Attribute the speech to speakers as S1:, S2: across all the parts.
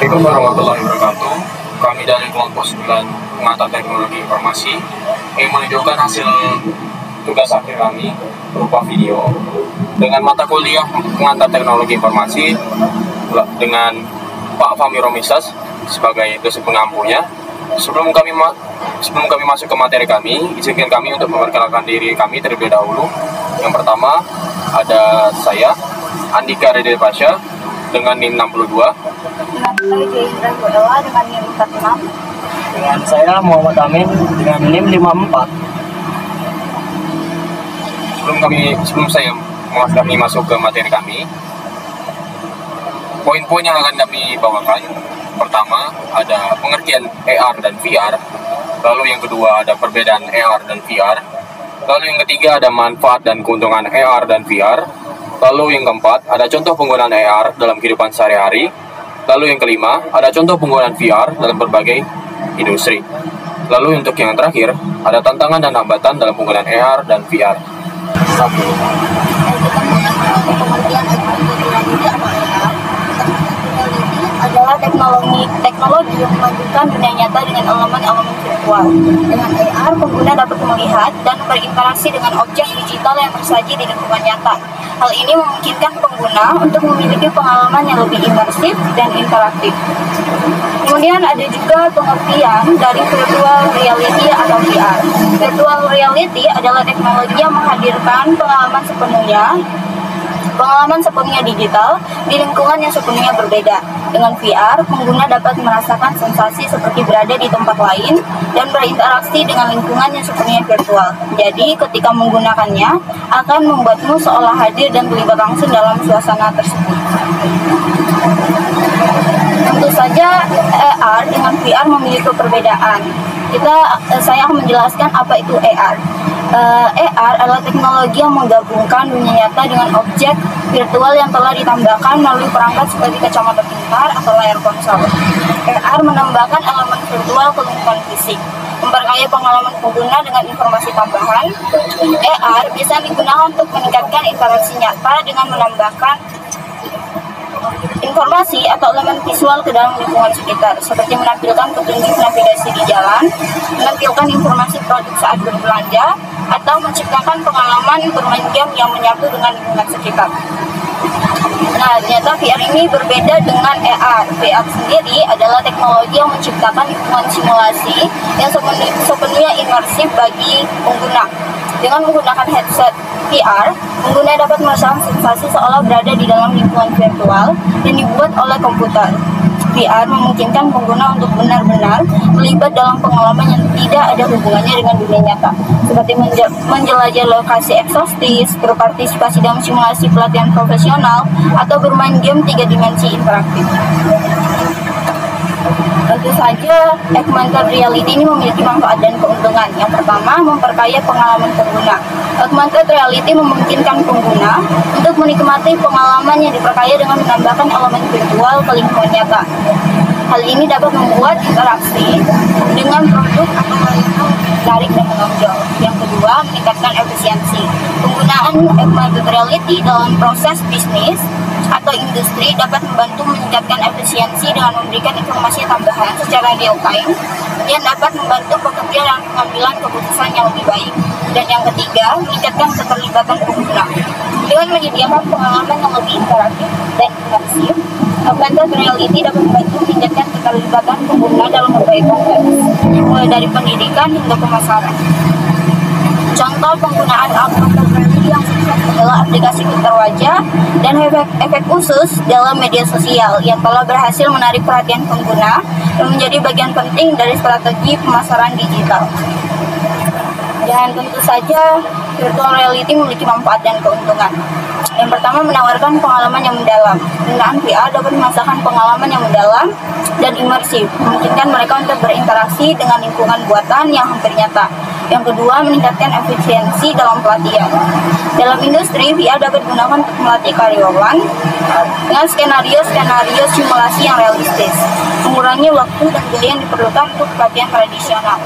S1: Assalamualaikum warahmatullahi wabarakatuh. Kami dari kelompok 9 pengantar teknologi informasi ingin menunjukkan hasil tugas akhir kami berupa video dengan mata kuliah pengantar teknologi informasi dengan Pak Fahmi Romisas sebagai dosen pengampunya. Sebelum kami masuk ke materi kami, izinkan kami untuk memperkenalkan diri kami terlebih dahulu. Yang pertama ada saya, Andika Redel Pasha dengan NIM 62.
S2: Dengan NIM 46.
S3: Dengan saya Muhammad Amin dengan NIM 54.
S1: Sebelum kami masuk ke materi kami, poin-poin yang akan kami bawakan, pertama ada pengertian AR dan VR, lalu yang kedua ada perbedaan AR dan VR, lalu yang ketiga ada manfaat dan keuntungan AR dan VR, lalu yang keempat ada contoh penggunaan AR dalam kehidupan sehari-hari, lalu yang kelima ada contoh penggunaan VR dalam berbagai industri, lalu untuk yang terakhir ada tantangan dan hambatan dalam penggunaan AR dan VR.
S2: Adalah teknologi yang memadukan dunia nyata dengan elemen-elemen virtual. Dengan AR, pengguna dapat melihat dan berinteraksi dengan objek digital yang tersaji di lingkungan nyata. Hal ini memungkinkan pengguna untuk memiliki pengalaman yang lebih imersif dan interaktif. Kemudian ada juga pengertian dari virtual reality atau VR. Virtual reality adalah teknologi yang menghadirkan pengalaman sepenuhnya digital di lingkungan yang sepenuhnya berbeda. Dengan VR, pengguna dapat merasakan sensasi seperti berada di tempat lain dan berinteraksi dengan lingkungan yang sepenuhnya virtual. Jadi, ketika menggunakannya, akan membuatmu seolah hadir dan terlibat langsung dalam suasana tersebut. Tentu saja, AR dengan VR memiliki perbedaan. Saya akan menjelaskan apa itu AR. AR adalah teknologi yang menggabungkan dunia nyata dengan objek virtual yang telah ditambahkan melalui perangkat seperti kacamata pintar atau layar konsol. AR menambahkan elemen virtual ke lingkungan fisik, memperkaya pengalaman pengguna dengan informasi tambahan. AR bisa digunakan untuk meningkatkan interaksi nyata dengan menambahkan informasi atau elemen visual ke dalam lingkungan sekitar, seperti menampilkan petunjuk navigasi di jalan, menampilkan informasi produk saat berbelanja, atau menciptakan pengalaman bermain game yang menyatu dengan lingkungan sekitar. Nah, ternyata VR ini berbeda dengan AR. VR sendiri adalah teknologi yang menciptakan lingkungan simulasi yang sepenuhnya imersif bagi pengguna. Dengan menggunakan headset VR, pengguna dapat merasakan sensasi seolah berada di dalam lingkungan virtual yang dibuat oleh komputer. VR memungkinkan pengguna untuk benar-benar terlibat dalam pengalaman yang tidak ada hubungannya dengan dunia nyata, seperti menjelajah lokasi eksotis, berpartisipasi dalam simulasi pelatihan profesional, atau bermain game 3 dimensi interaktif. Tentu saja, augmented reality ini memiliki manfaat dan keuntungan. Yang pertama, memperkaya pengalaman pengguna. Augmented reality memungkinkan pengguna untuk menikmati pengalaman yang diperkaya dengan menambahkan elemen virtual ke lingkungan nyata. Hal ini dapat membuat interaksi dengan produk atau layanan menarik dan menonjol. Yang kedua, meningkatkan efisiensi. Penggunaan augmented reality dalam proses bisnis atau industri dapat membantu meningkatkan efisiensi dengan memberikan informasi tambahan secara real time yang dapat membantu pekerja dalam pengambilan keputusan yang lebih baik. Dan yang ketiga, meningkatkan keterlibatan pengguna. Dengan menyediakan pengalaman yang lebih interaktif dan imersif, augmented reality dapat membantu meningkatkan keterlibatan pengguna dalam berbagai konteks, mulai dari pendidikan hingga pemasaran. Contoh penggunaan augmented reality yang sukses adalah aplikasi filter wajah dan efek khusus dalam media sosial yang telah berhasil menarik perhatian pengguna dan menjadi bagian penting dari strategi pemasaran digital. Dan tentu saja, virtual reality memiliki manfaat dan keuntungan. Yang pertama, menawarkan pengalaman yang mendalam. Penggunaan VR dapat merasakan pengalaman yang mendalam dan imersif, memungkinkan mereka untuk berinteraksi dengan lingkungan buatan yang hampir nyata. Yang kedua, meningkatkan efisiensi dalam pelatihan. Dalam industri, VR dapat digunakan untuk melatih karyawan dengan skenario simulasi yang realistis, mengurangi waktu dan biaya yang diperlukan untuk pelatihan tradisional.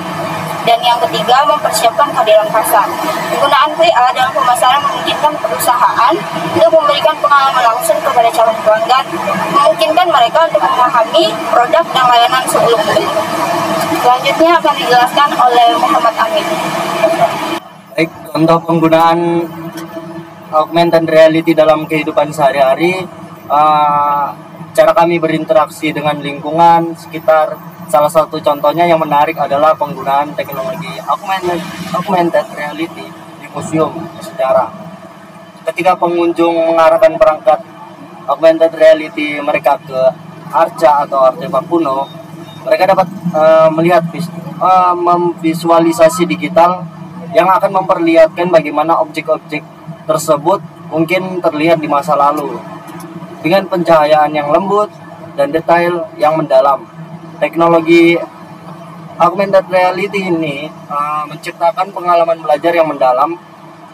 S2: Dan yang ketiga, mempersiapkan kehadiran pasar. Penggunaan VA dalam pemasaran memungkinkan perusahaan untuk memberikan pengalaman langsung kepada calon pelanggan, memungkinkan mereka untuk memahami produk dan layanan sebelum membeli. Selanjutnya akan dijelaskan oleh Muhammad Amin.
S3: Baik, contoh penggunaan augmented reality dalam kehidupan sehari-hari, cara kami berinteraksi dengan lingkungan sekitar. Salah satu contohnya yang menarik adalah penggunaan teknologi augmented reality di museum sejarah. Ketika pengunjung mengarahkan perangkat augmented reality mereka ke arca atau artefak kuno, mereka dapat melihat memvisualisasi digital yang akan memperlihatkan bagaimana objek-objek tersebut mungkin terlihat di masa lalu dengan pencahayaan yang lembut dan detail yang mendalam. Teknologi augmented reality ini menciptakan pengalaman belajar yang mendalam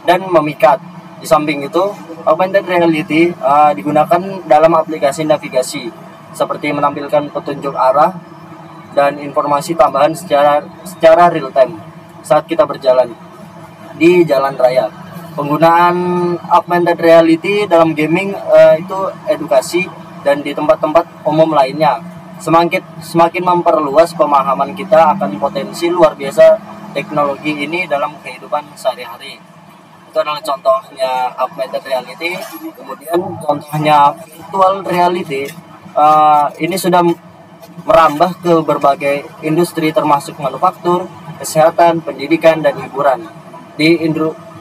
S3: dan memikat. Di samping itu, augmented reality digunakan dalam aplikasi navigasi seperti menampilkan petunjuk arah dan informasi tambahan secara real time saat kita berjalan di jalan raya. Penggunaan augmented reality dalam gaming itu edukasi dan di tempat-tempat umum lainnya semakin memperluas pemahaman kita akan potensi luar biasa teknologi ini dalam kehidupan sehari-hari. Itu adalah contohnya augmented reality. Kemudian contohnya virtual reality, ini sudah merambah ke berbagai industri termasuk manufaktur, kesehatan, pendidikan, dan hiburan. Di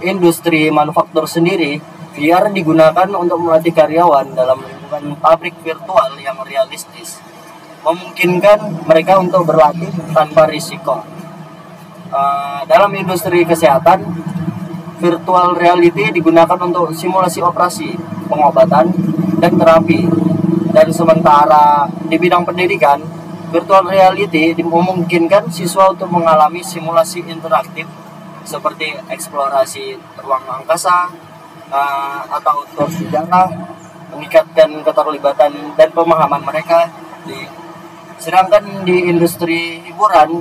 S3: industri manufaktur sendiri, VR digunakan untuk melatih karyawan dalam lingkungan pabrik virtual yang realistis, memungkinkan mereka untuk berlatih tanpa risiko. Dalam industri kesehatan, virtual reality digunakan untuk simulasi operasi, pengobatan, dan terapi. Dan sementara di bidang pendidikan, virtual reality memungkinkan siswa untuk mengalami simulasi interaktif seperti eksplorasi ruang angkasa atau tur sejarah, meningkatkan keterlibatan dan pemahaman mereka. Sedangkan di industri hiburan,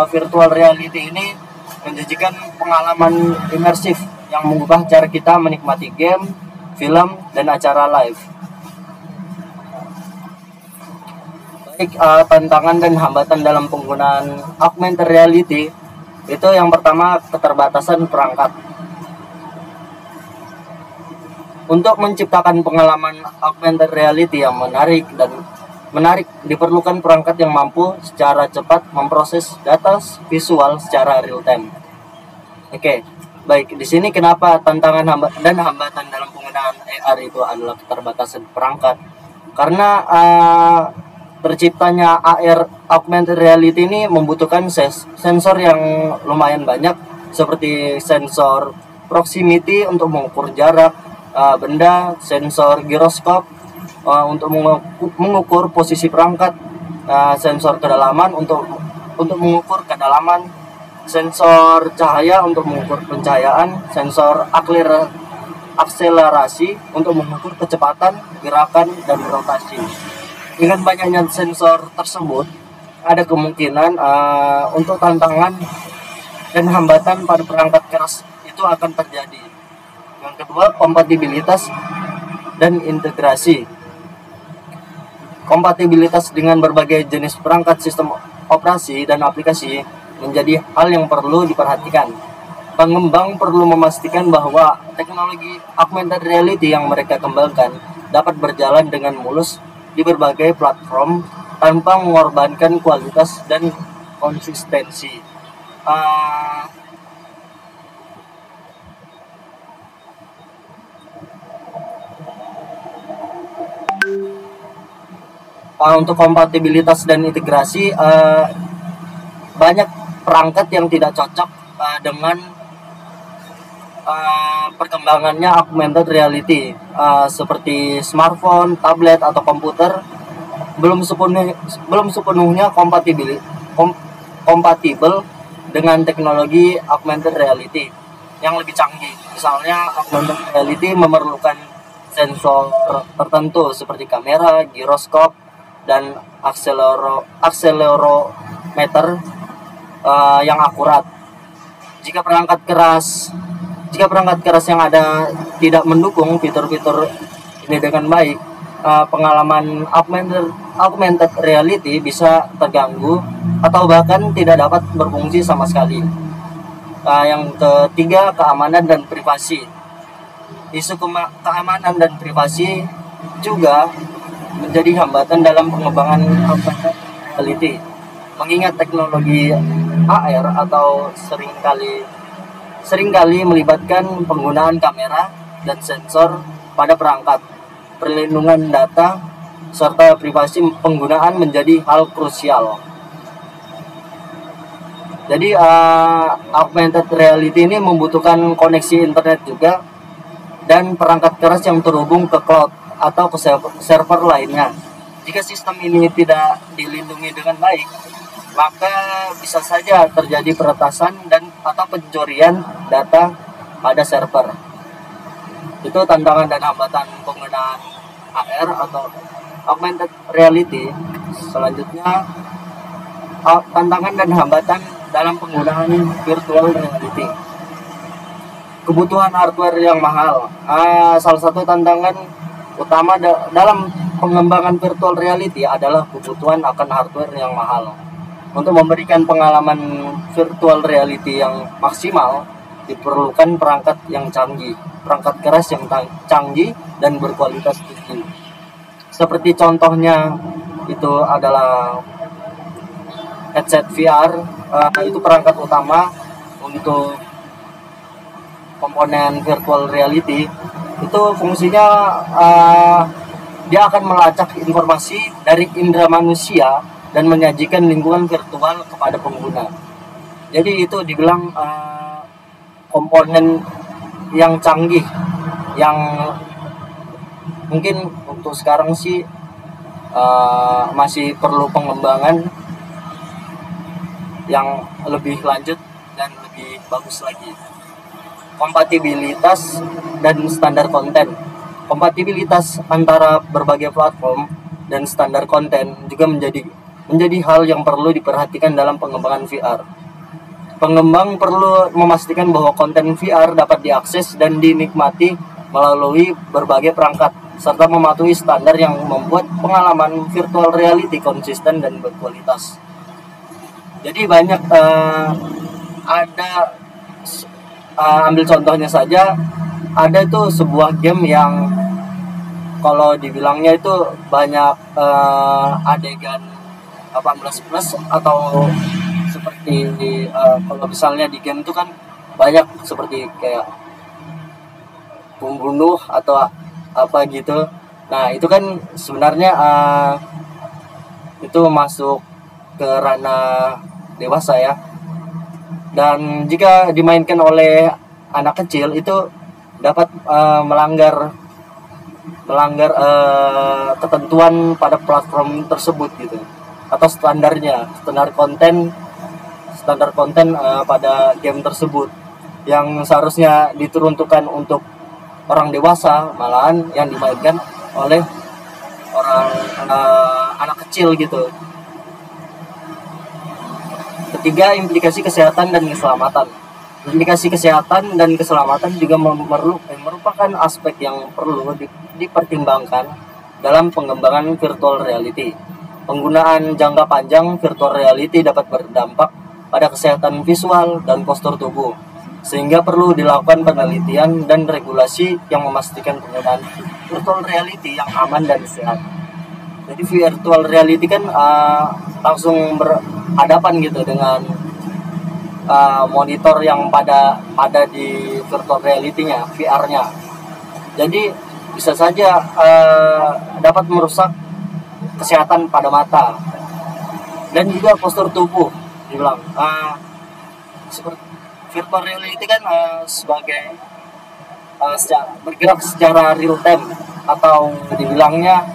S3: virtual reality ini menjanjikan pengalaman imersif yang mengubah cara kita menikmati game, film, dan acara live. Baik, tantangan dan hambatan dalam penggunaan augmented reality itu yang pertama, keterbatasan perangkat. Untuk menciptakan pengalaman augmented reality yang menarik diperlukan perangkat yang mampu secara cepat memproses data visual secara real time. Oke, baik, di sini kenapa tantangan dan hambatan dalam penggunaan AR itu adalah keterbatasan perangkat? Karena terciptanya AR augmented reality ini membutuhkan sensor yang lumayan banyak, seperti sensor proximity untuk mengukur jarak benda, sensor giroskop untuk mengukur posisi perangkat, sensor kedalaman untuk mengukur kedalaman, sensor cahaya untuk mengukur pencahayaan, sensor akselerasi untuk mengukur kecepatan, gerakan, dan rotasi. Dengan banyaknya sensor tersebut, ada kemungkinan untuk tantangan dan hambatan pada perangkat keras itu akan terjadi. Yang kedua, kompatibilitas dan integrasi. Kompatibilitas dengan berbagai jenis perangkat sistem operasi dan aplikasi menjadi hal yang perlu diperhatikan. Pengembang perlu memastikan bahwa teknologi augmented reality yang mereka kembangkan dapat berjalan dengan mulus di berbagai platform tanpa mengorbankan kualitas dan konsistensi. Untuk kompatibilitas dan integrasi, banyak perangkat yang tidak cocok dengan perkembangannya augmented reality, seperti smartphone, tablet, atau komputer belum sepenuhnya kompatibel dengan teknologi augmented reality yang lebih canggih. Misalnya, augmented reality memerlukan sensor tertentu seperti kamera, giroskop, dan akselerometer yang akurat. Jika perangkat keras yang ada tidak mendukung fitur-fitur ini dengan baik, pengalaman augmented reality bisa terganggu atau bahkan tidak dapat berfungsi sama sekali. Yang ketiga, keamanan dan privasi. Isu keamanan dan privasi juga menjadi hambatan dalam pengembangan augmented reality. Mengingat teknologi AR atau seringkali melibatkan penggunaan kamera dan sensor pada perangkat. Perlindungan data serta privasi penggunaan menjadi hal krusial. Jadi augmented reality ini membutuhkan koneksi internet juga dan perangkat keras yang terhubung ke cloud atau ke server lainnya. Jika sistem ini tidak dilindungi dengan baik, maka bisa saja terjadi peretasan atau pencurian data pada server. Itu tantangan dan hambatan penggunaan AR atau augmented reality. Selanjutnya, tantangan dan hambatan dalam penggunaan virtual reality. Kebutuhan hardware yang mahal. Salah satu tantangan utama dalam pengembangan virtual reality adalah kebutuhan akan hardware yang mahal. Untuk memberikan pengalaman virtual reality yang maksimal, diperlukan perangkat yang canggih, perangkat keras yang canggih dan berkualitas tinggi. Seperti contohnya itu adalah headset VR, itu perangkat utama untuk komponen virtual reality. Itu fungsinya dia akan melacak informasi dari indera manusia dan menyajikan lingkungan virtual kepada pengguna. Jadi itu dibilang komponen yang canggih, yang mungkin untuk sekarang sih masih perlu pengembangan yang lebih lanjut dan lebih bagus lagi. Kompatibilitas dan standar konten. Kompatibilitas antara berbagai platform dan standar konten juga menjadi hal yang perlu diperhatikan dalam pengembangan VR. Pengembang perlu memastikan bahwa konten VR dapat diakses dan dinikmati melalui berbagai perangkat, serta mematuhi standar yang membuat pengalaman virtual reality konsisten dan berkualitas. Jadi banyak ambil contohnya saja, ada tuh sebuah game yang kalau dibilangnya itu banyak adegan 18+ atau seperti kalau misalnya di game itu kan banyak seperti kayak pembunuh atau apa gitu. Nah itu kan sebenarnya itu masuk ke ranah dewasa ya. Dan jika dimainkan oleh anak kecil itu dapat melanggar ketentuan pada platform tersebut gitu, atau standar konten pada game tersebut yang seharusnya diperuntukkan untuk orang dewasa, malahan yang dimainkan oleh orang anak kecil gitu. Ketiga, implikasi kesehatan dan keselamatan. Implikasi kesehatan dan keselamatan juga merupakan aspek yang perlu dipertimbangkan dalam pengembangan virtual reality. Penggunaan jangka panjang virtual reality dapat berdampak pada kesehatan visual dan postur tubuh, sehingga perlu dilakukan penelitian dan regulasi yang memastikan penggunaan virtual reality yang aman dan sehat. Jadi virtual reality kan langsung berhadapan gitu dengan monitor yang ada di virtual reality-nya, VR-nya. Jadi bisa saja dapat merusak kesehatan pada mata dan juga postur tubuh. Dibilang seperti virtual reality kan sebagai bergerak secara real time, atau dibilangnya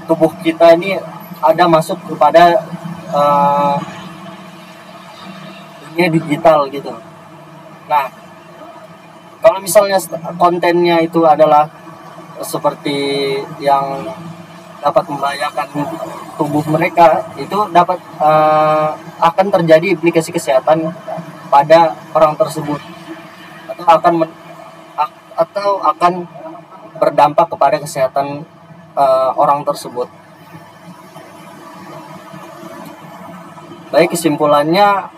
S3: tubuh kita ini ada masuk kepada dunia digital gitu. Nah, kalau misalnya kontennya itu adalah seperti yang dapat membahayakan tubuh mereka, itu dapat akan terjadi implikasi kesehatan pada orang tersebut, atau akan berdampak kepada kesehatan orang tersebut. Baik, kesimpulannya,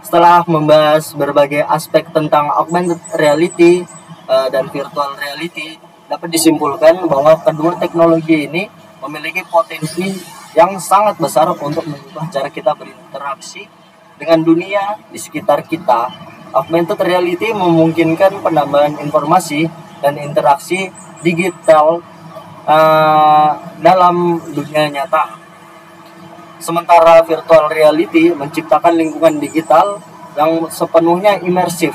S3: setelah membahas berbagai aspek tentang augmented reality dan virtual reality, dapat disimpulkan bahwa kedua teknologi ini memiliki potensi yang sangat besar untuk mengubah cara kita berinteraksi dengan dunia di sekitar kita. Augmented reality memungkinkan penambahan informasi dan interaksi digital dalam dunia nyata. Sementara virtual reality menciptakan lingkungan digital yang sepenuhnya imersif.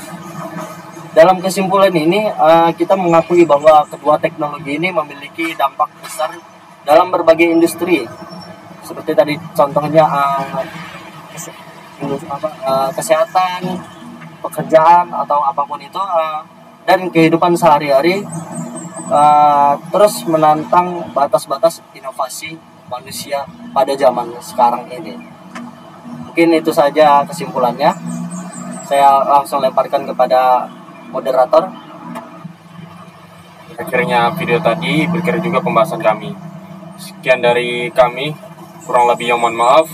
S3: Dalam kesimpulan ini, kita mengakui bahwa kedua teknologi ini memiliki dampak besar dalam berbagai industri. Seperti tadi contohnya kesehatan, pekerjaan, atau apapun itu, dan kehidupan sehari-hari, terus menantang batas-batas inovasi manusia pada zaman sekarang ini. Mungkin itu saja kesimpulannya. Saya langsung lemparkan kepada moderator.
S1: Akhirnya video tadi berakhir juga pembahasan kami. Sekian dari kami, kurang lebih yang mohon maaf.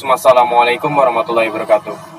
S1: Wassalamualaikum warahmatullahi wabarakatuh.